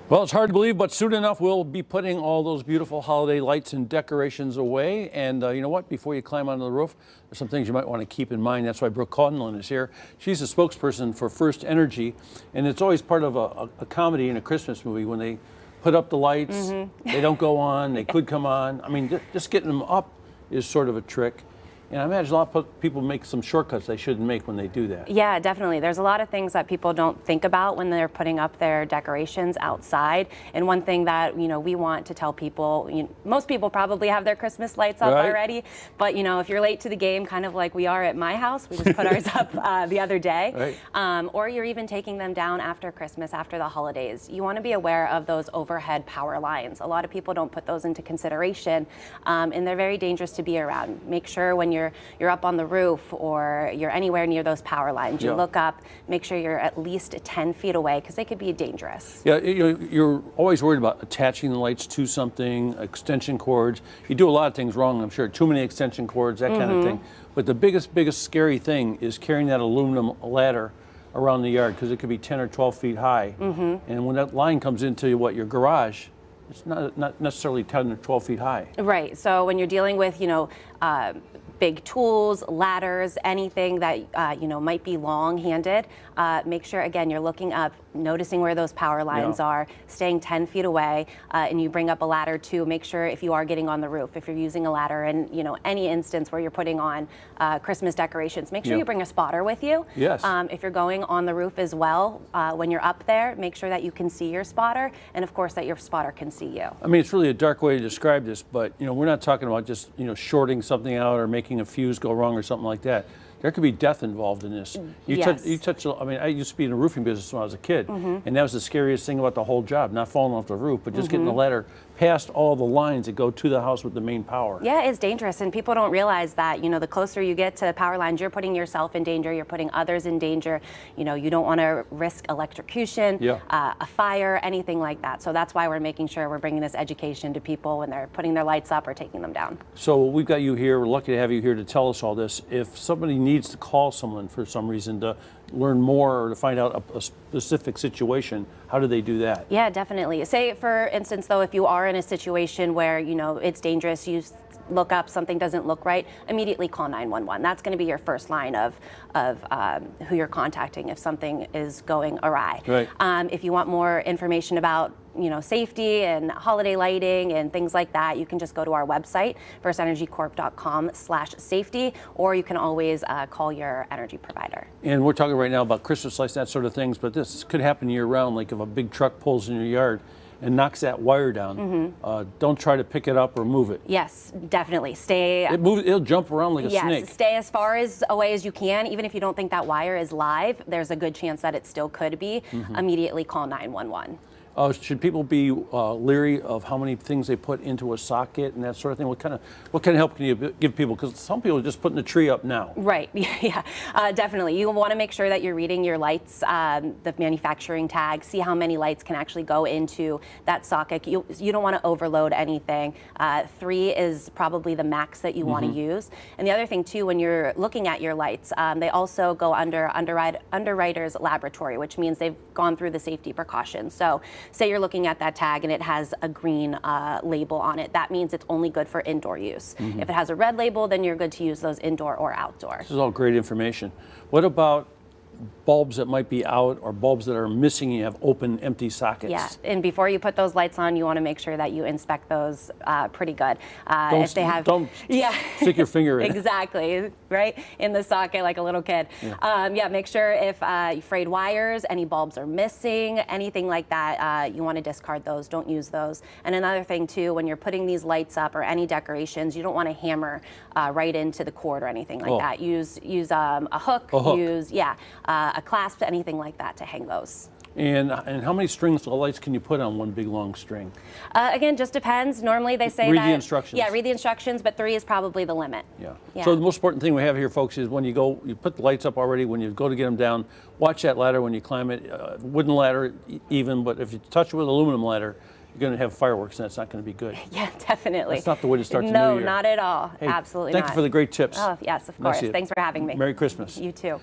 Well, it's hard to believe, but soon enough we'll be putting all those beautiful holiday lights and decorations away. And you know what? Before you climb onto the roof, there's some things you might want to keep in mind. That's why Brooke Conlon is here. She's a spokesperson for First Energy, and it's always part of a comedy in a Christmas movie when they put up the lights. They don't go on. They could come on. I mean, just getting them up is sort of a trick. And I imagine a lot of people make some shortcuts they shouldn't make when they do that. Yeah, definitely. There's a lot of things that people don't think about when they're putting up their decorations outside. And one thing that, we want to tell people, most people probably have their Christmas lights up already. But, if you're late to the game, kind of like we are at my house, we just put ours up the other day. Or you're even taking them down after Christmas, after the holidays. You want to be aware of those overhead power lines. A lot of people don't put those into consideration, and they're very dangerous to be around. Make sure when you're up on the roof or you're anywhere near those power lines, you look up, make sure you're at least 10 feet away because they could be dangerous. Yeah, you're always worried about attaching the lights to something, extension cords. You do a lot of things wrong, I'm sure. Too many extension cords, that kind of thing. But the biggest scary thing is carrying that aluminum ladder around the yard because it could be 10 or 12 feet high. And when that line comes into your garage, it's not necessarily 10 or 12 feet high. Right. So when you're dealing with, big tools, ladders, anything that, might be long-handed, make sure, again, you're looking up, noticing where those power lines are, staying 10 feet away, and you bring up a ladder too. Make sure if you are getting on the roof, if you're using a ladder in, any instance where you're putting on Christmas decorations, make sure you bring a spotter with you. Yes. If you're going on the roof as well, when you're up there, make sure that you can see your spotter, and of course that your spotter can see you. I mean, it's really a dark way to describe this, but we're not talking about just shorting something out or making a fuse go wrong or something like that. There could be death involved in this. You touch. I mean, I used to be in the roofing business when I was a kid, and that was the scariest thing about the whole job, not falling off the roof, but just getting the ladder past all the lines that go to the house with the main power. Yeah, it's dangerous, and people don't realize that, the closer you get to power lines, you're putting yourself in danger, you're putting others in danger. You don't want to risk electrocution, a fire, anything like that. So that's why we're making sure we're bringing this education to people when they're putting their lights up or taking them down. So we've got you here, we're lucky to have you here to tell us all this. If somebody needs to call someone for some reason to learn more or to find out a specific situation, how do they do that? Yeah, definitely. Say, for instance, though, if you are in a situation where, it's dangerous, you look up, something doesn't look right, immediately call 911. That's going to be your first line of who you're contacting if something is going awry. If you want more information about safety and holiday lighting and things like that, you can just go to our website, firstenergycorp.com/safety, or you can always call your energy provider. And we're talking right now about Christmas lights, that sort of things, but this could happen year round, like if a big truck pulls in your yard and knocks that wire down. Don't try to pick it up or move it. Yes, definitely. Stay. It'll jump around like a snake. Yes, stay as far away as you can. Even if you don't think that wire is live, there's a good chance that it still could be. Immediately call 911. Should people be leery of how many things they put into a socket and that sort of thing? What kind of help can you give people? Because some people are just putting the tree up now. Right. Yeah. Definitely. You want to make sure that you're reading your lights, the manufacturing tag. See how many lights can actually go into that socket. You don't want to overload anything. 3 is probably the max that you want to use. And the other thing too, when you're looking at your lights, they also go under underwriter's laboratory, which means they've gone through the safety precautions. So say you're looking at that tag and it has a green label on it. That means it's only good for indoor use. If it has a red label, then you're good to use those indoor or outdoor. This is all great information. What about bulbs that might be out or bulbs that are missing? You have open, empty sockets. Yeah, and before you put those lights on, you want to make sure that you inspect those pretty good. If they have, don't stick your finger in. Exactly, right in the socket like a little kid. Make sure if frayed wires, any bulbs are missing, anything like that, you want to discard those. Don't use those. And another thing too, when you're putting these lights up or any decorations, you don't want to hammer right into the cord or anything like that. Use a hook. Use a clasp, anything like that to hang those. And how many strings of lights can you put on one big long string? Again, just depends. Normally they say read the instructions. Yeah, read the instructions, but 3 is probably the limit. Yeah. So the most important thing we have here, folks, is when you put the lights up already, when you go to get them down, watch that ladder when you climb it. Wooden ladder even, but if you touch it with an aluminum ladder, you're going to have fireworks, and that's not going to be good. Yeah, definitely. That's not the way to start the new year. No, not at all. Hey, absolutely not. Thank you for the great tips. Oh, yes, of course. Thanks for having me. Merry Christmas. You too.